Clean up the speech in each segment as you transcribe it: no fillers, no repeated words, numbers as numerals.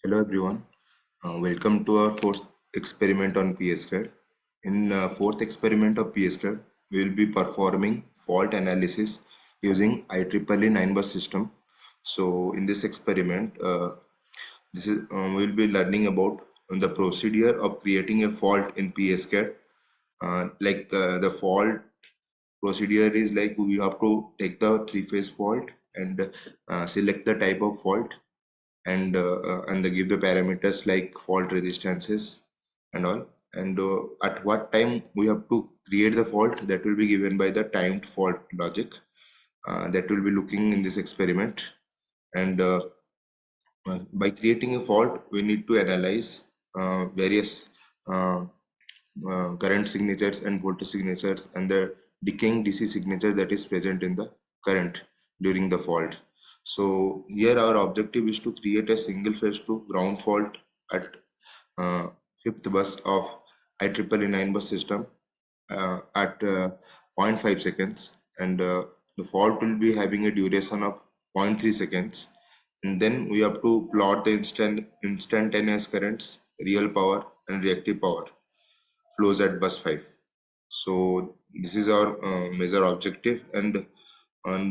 Hello everyone, welcome to our fourth experiment on PSCAD. In fourth experiment of PSCAD, we will be performing fault analysis using IEEE-9 bus system. So in this experiment, we will be learning about the procedure of creating a fault in PSCAD. The fault procedure is like we have to take the three-phase fault and select the type of fault and they give the parameters like fault resistances and all, and at what time we have to create the fault, that will be given by the timed fault logic that will be looking in this experiment. And by creating a fault, we need to analyze various uh, current signatures and voltage signatures and the decaying DC signature that is present in the current during the fault. So here our objective is to create a single phase to ground fault at fifth bus of IEEE-9 bus system at 0.5 seconds, and the fault will be having a duration of 0.3 seconds, and then we have to plot the instantaneous currents, real power and reactive power flows at bus 5. So this is our major objective, and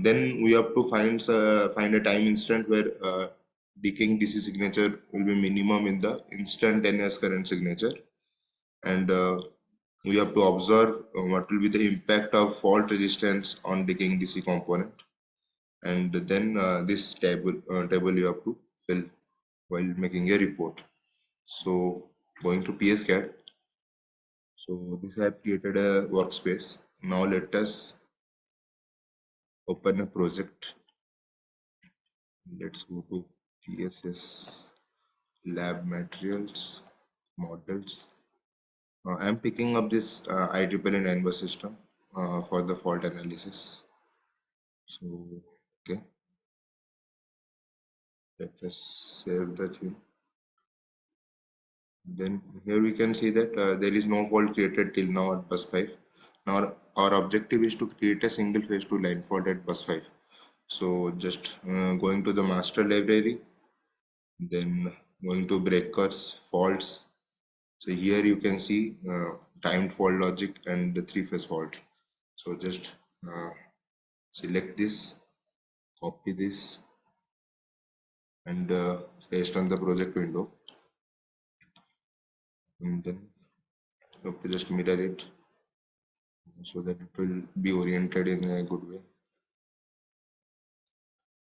then we have to find a time instant where decaying DC signature will be minimum in the instantaneous current signature, and we have to observe what will be the impact of fault resistance on decaying DC component, and then this table you have to fill while making a report. So going to PSCAD. So this I have created a workspace. Now let us open a project. Let's go to PSS lab materials models. I am picking up this IEEE-9 bus system for the fault analysis. So okay, let us save the thing. Then here we can see that there is no fault created till now at bus 5. Now our objective is to create a single phase to line fault at bus 5. So just going to the master library, then going to breakers, faults. So here you can see timed fault logic and the three-phase fault. So just select this, copy this, and paste on the project window, and then you have to just mirror it so that it will be oriented in a good way,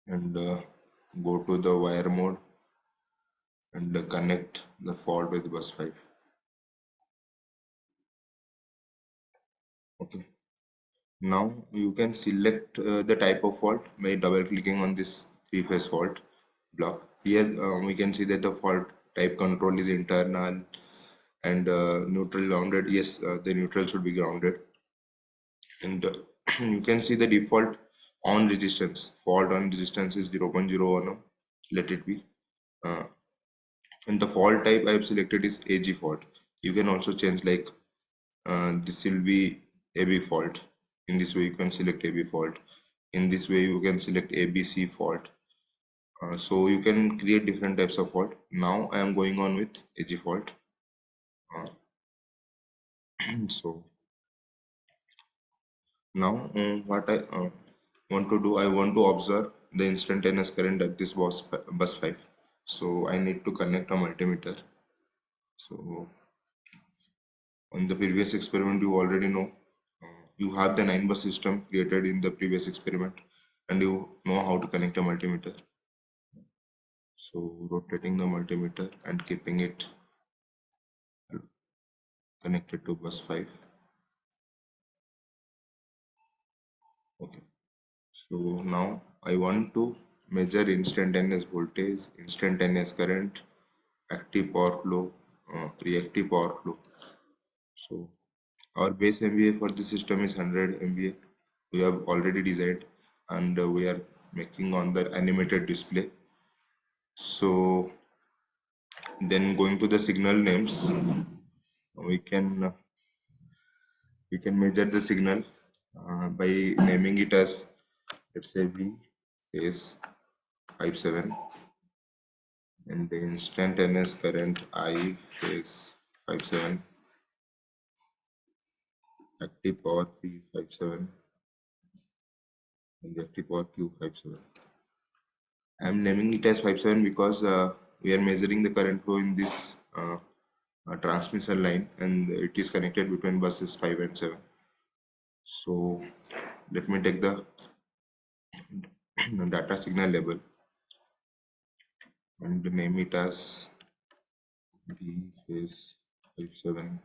and go to the wire mode and connect the fault with bus 5. Okay, now you can select the type of fault by double clicking on this three-phase fault block. Here we can see that the fault type control is internal and neutral grounded. Yes, the neutral should be grounded, and you can see the default on resistance, fault on resistance is 0.010. Let it be. uh, and the fault type I have selected is AG fault. You can also change, like this will be AB fault. In this way you can select AB fault. In this way you can select ABC fault. So you can create different types of fault. Now I am going on with AG fault. uh, so now what I want to do, I want to observe the instantaneous current at this bus 5. So I need to connect a multimeter. So on the previous experiment, you already know, you have the 9 bus system created in the previous experiment, and you know how to connect a multimeter. So rotating the multimeter and keeping it connected to bus 5. Okay, so now I want to measure instantaneous voltage, instantaneous current, active power flow, reactive power flow. So our base MVA for the system is 100 MVA. We have already designed, and we are making on the animated display. So then going to the signal names, we can measure the signal by naming it as, let's say, V phase 57, and the instantaneous current I phase 57, active power P57, and the active power Q57. I am naming it as 57 because we are measuring the current flow in this transmission line, and it is connected between buses 5 and 7. So let me take the data signal label and name it as B phase 57.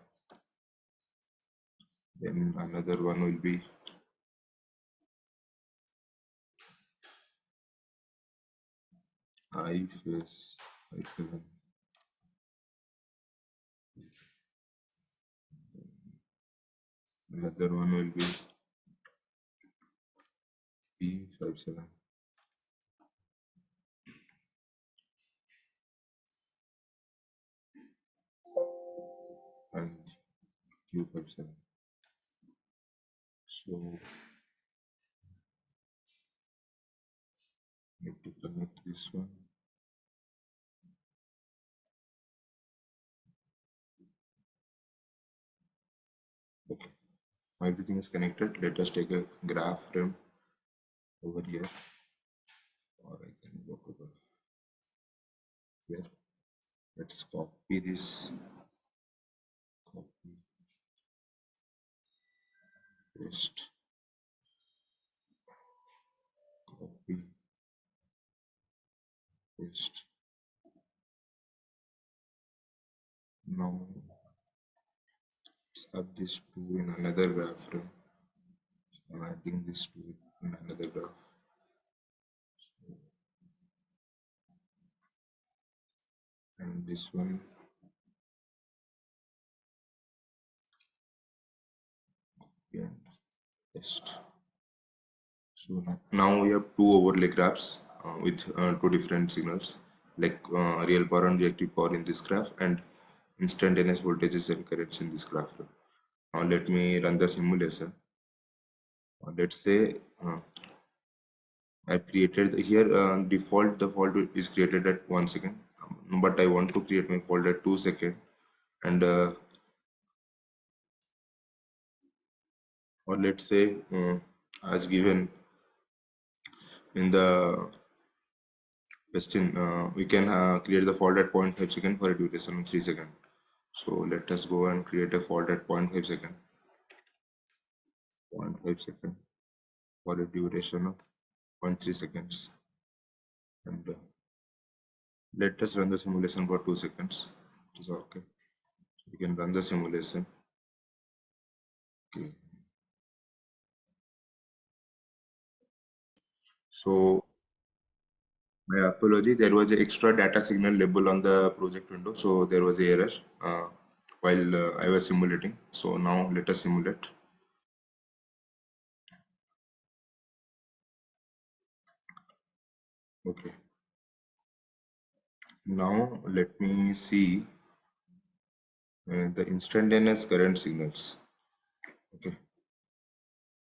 Then another one will be I phase 57. Another one will be P57, and Q57. So need to connect this one. Okay, everything is connected. Let us take a graph frame over here, or I can go to the here. Let's copy this, copy, paste, copy, paste. Now let's have this two in another graph frame. I'm adding this two in another graph. And this one, and paste. So now we have two overlay graphs with two different signals, like real power and reactive power in this graph, and instantaneous voltages and currents in this graph. Now let me run the simulation. Let's say I've created here default the fault is created at 1 second, but I want to create my fault at 2 seconds, and or let's say as given in the question, we can create the fault at 0.5 second for a duration of 3 seconds. So let us go and create a fault at 0.5 second, 0.5 second for a duration of 0.3 seconds, and let us run the simulation for 2 seconds. It is okay. We can run the simulation. Okay. So my apology, there was an extra data signal label on the project window, so there was an error while I was simulating. So now let us simulate. Okay. Now let me see the instantaneous current signals. Okay.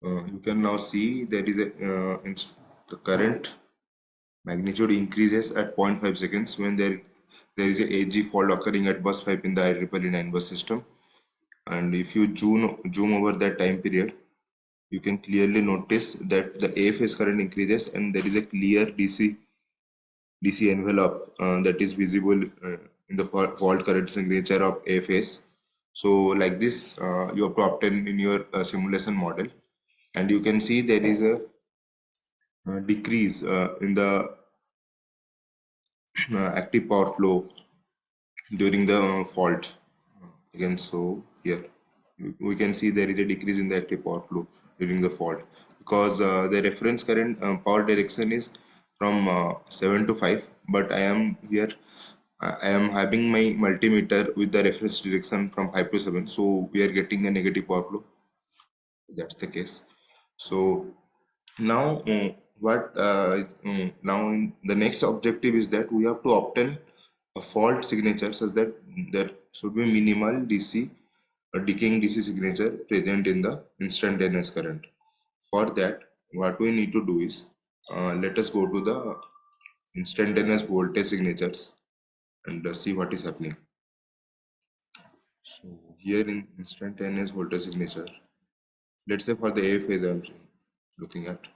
You can now see there is a the current magnitude increases at 0.5 seconds when there is a AG fault occurring at bus 5 in the IEEE-9 bus system. And if you zoom over that time period, you can clearly notice that the A phase current increases and there is a clear DC envelope that is visible in the fault current signature of A phase. So like this, you have to obtain in your simulation model, and you can see there is a decrease in the active power flow during the fault. Again, so here we can see there is a decrease in the active power flow during the fault, because the reference current power direction is from 7 to 5, but I am here I am having my multimeter with the reference direction from 5 to 7, so we are getting a negative power flow. That's the case. So now now the next objective is that we have to obtain a fault signature such that there should be minimal DC, a decaying DC signature present in the instantaneous current. For that, what we need to do is let us go to the instantaneous voltage signatures. and see what is happening. So here in instantaneous voltage signature, let's say for the A phase I'm looking at.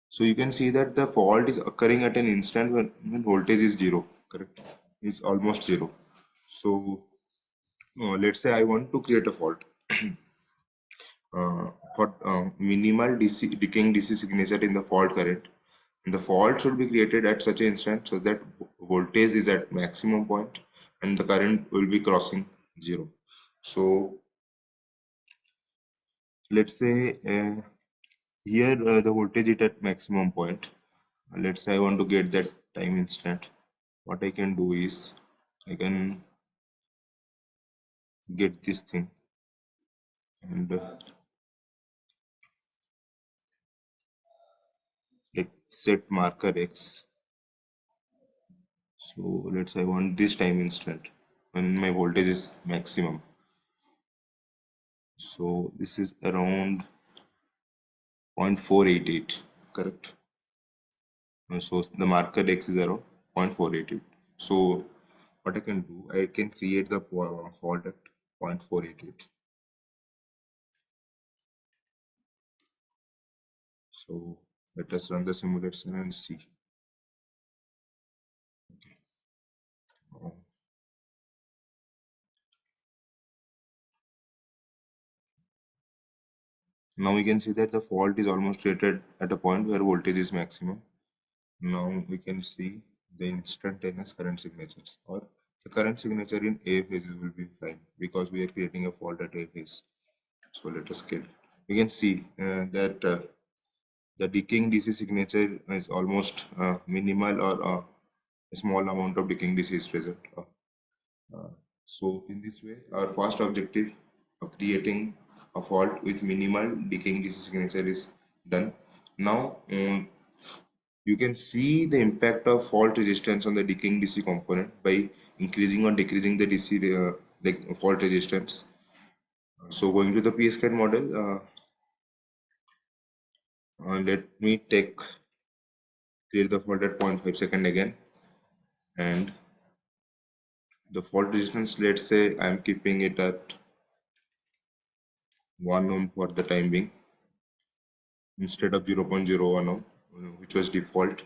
So you can see that the fault is occurring at an instant when voltage is zero, correct? It's almost zero. So let's say I want to create a fault for minimal decaying DC signature in the fault current. And the fault should be created at such an instant such that voltage is at maximum point and the current will be crossing zero. So let's say here the voltage is at maximum point. Let's say I want to get that time instant. What I can do is I can get this thing and let's set marker X. So let's say I want this time instant when my voltage is maximum. So this is around 0.488, correct? So the marker X is around 0.488. So what I can do, I can create the fault at 0.488. So let us run the simulation and see. Uh, Now we can see that the fault is almost created at a point where voltage is maximum. Now we can see the instantaneous current signatures, or the current signature in A phase will be fine because we are creating a fault at A phase. So let us scale. We can see that the decaying DC signature is almost minimal, or a small amount of decaying DC is present. Uh, so in this way, our first objective of creating a fault with minimal decaying DC signature is done. Now you can see the impact of fault resistance on the decaying DC component by increasing or decreasing the DC like fault resistance. So going to the PSCAD model, let me create the fault at 0.5 second again, and the fault resistance, let's say I'm keeping it at 1 ohm for the time being instead of 0.01 ohm, which was default.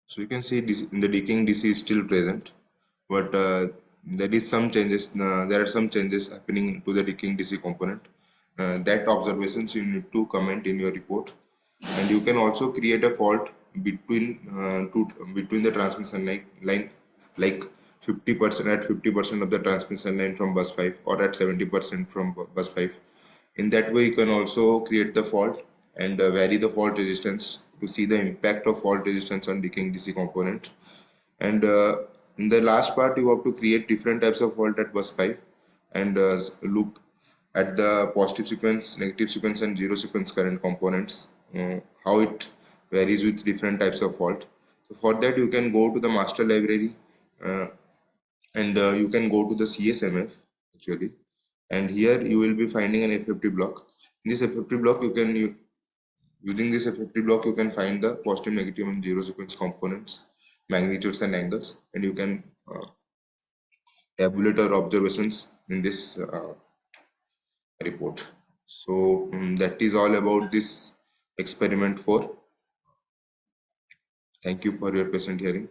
So you can see this, the decaying DC is still present, but there is some changes. There are some changes happening to the decaying DC component. That observations you need to comment in your report, and you can also create a fault between the transmission line, like 50% at 50% of the transmission line from bus 5 or at 70% from bus 5. In that way, you can also create the fault and vary the fault resistance to see the impact of fault resistance on decaying DC component. And in the last part, you have to create different types of fault at bus 5 and look at the positive sequence, negative sequence, and zero sequence current components, how it varies with different types of fault. So for that, you can go to the master library uh, and you can go to the CSMF actually, and here you will be finding an FFT block. In this FFT block, using this FFT block, you can find the positive, negative, and zero sequence components, magnitudes, and angles, and you can tabulate our observations in this report. So that is all about this experiment 4. Thank you for your patient hearing.